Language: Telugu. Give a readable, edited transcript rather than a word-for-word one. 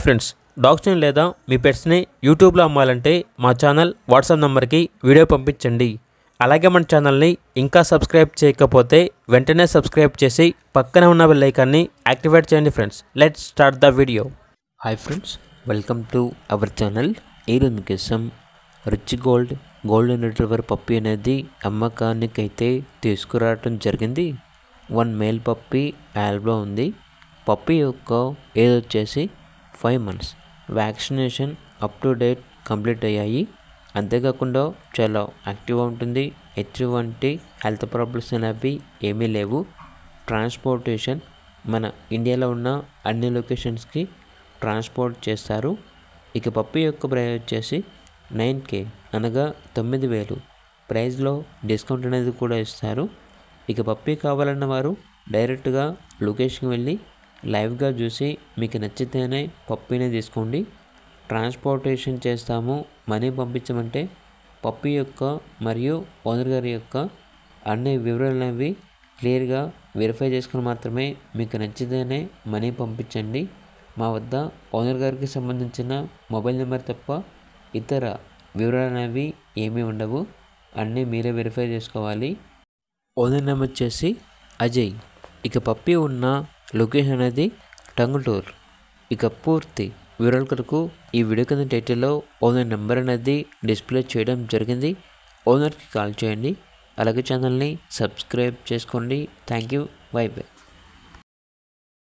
ఫ్రెండ్స్, డాగ్స్ని లేదా మీ పెట్స్ని యూట్యూబ్లో అమ్మాలంటే మా ఛానల్ వాట్సాప్ నెంబర్కి వీడియో పంపించండి. అలాగే మన ఛానల్ని ఇంకా సబ్స్క్రైబ్ చేయకపోతే వెంటనే సబ్స్క్రైబ్ చేసి పక్కన ఉన్న బెల్ ఐకాన్ని యాక్టివేట్ చేయండి. Friends, let's start the video. Hi friends, welcome to our channel. ఈరోజు మీకోసం రిచ్ గోల్డెన్ రిట్రీవర్ పప్పీ అనేది అమ్మకానికైతే తీసుకురావడం జరిగింది. 1 మేల్ పప్పీ యాల్బ్లో ఉంది. పప్పీ యొక్క ఏజ్ వచ్చేసి 5 months. Vaccination up to date complete అయ్యాయి. అంతేకాకుండా చాలా యాక్టివ్గా ఉంటుంది. ఎటువంటి హెల్త్ ప్రాబ్లమ్స్ అనేవి ఏమీ లేవు. ట్రాన్స్పోర్టేషన్ మన ఇండియాలో ఉన్న అన్ని లొకేషన్స్కి ట్రాన్స్పోర్ట్ చేస్తారు. ఇక పప్పీ యొక్క ప్రైస్ వచ్చేసి 9K అనగా 9,000. ప్రైస్లో డిస్కౌంట్ అనేది కూడా ఇస్తారు. ఇక పప్పీ కావాలన్న వారు డైరెక్ట్గా లొకేషన్కి వెళ్ళి లైవ్గా చూసి మీకు నచ్చితేనే పప్పీనే తీసుకోండి. ట్రాన్స్పోర్టేషన్ చేస్తాము, మనీ పంపించమంటే పప్పీ యొక్క మరియు ఓనర్ గారి యొక్క అన్ని వివరాలు అనేవి క్లియర్గా వెరిఫై చేసుకుని మాత్రమే మీకు నచ్చితేనే మనీ పంపించండి. మా వద్ద ఓనర్ గారికి సంబంధించిన మొబైల్ నెంబర్ తప్ప ఇతర వివరాలు అనేవి ఏమీ ఉండవు. అన్నీ మీరే వెరిఫై చేసుకోవాలి. ఓనర్ నేమ్ వచ్చేసి అజయ్. ఇక పప్పీ ఉన్న లొకేషన్ అనేది టంగుటూర్. ఇక పూర్తి వివరాల కొరకు ఈ వీడియో కింద టైటిల్లో ఓనర్ నెంబర్ అనేది డిస్ప్లే చేయడం జరిగింది. ఓనర్కి కాల్ చేయండి. అలాగే ఛానల్ని సబ్స్క్రైబ్ చేసుకోండి. Thank you. By by.